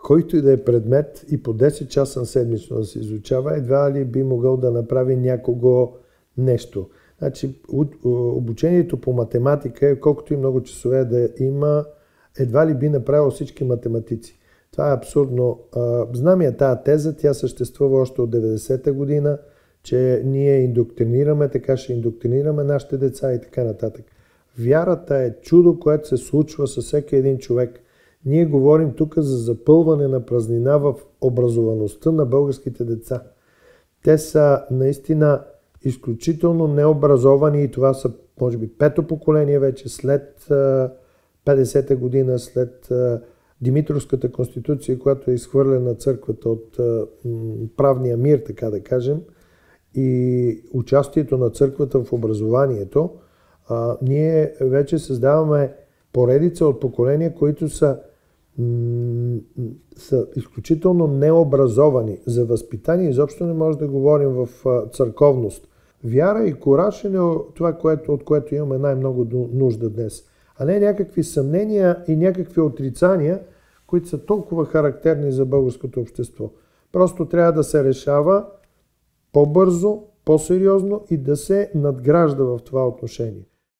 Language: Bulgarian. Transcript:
Който и да е предмет и по 10 часа седмично да се изучава, едва ли би могъл да направи някого нещо. Значи, обучението по математика, колкото и много часове да има, едва ли би направил всички математици. Това е абсурдно. Знам я тази теза, тя съществува още от 90-та година, че ние индоктринираме, така ще индоктринираме нашите деца и така нататък. Вярата е чудо, което се случва със всеки един човек. Ние говорим тук за запълване на празнина в образоваността на българските деца. Те са наистина изключително необразовани и това са, може би, пето поколение вече след 50-та година, след Димитровската конституция, която е изхвърлена църквата от правния мир, така да кажем, и участието на църквата в образованието, ние вече създаваме поредица от поколения, които са изключително необразовани. За възпитание изобщо не може да говорим в църковност. Вяра и кураж е това, от което имаме най-много нужда днес. А не някакви съмнения и някакви отрицания, които са толкова характерни за българското общество. Просто трябва да се решава по-бързо, по-сериозно и да се надгражда в това отношение.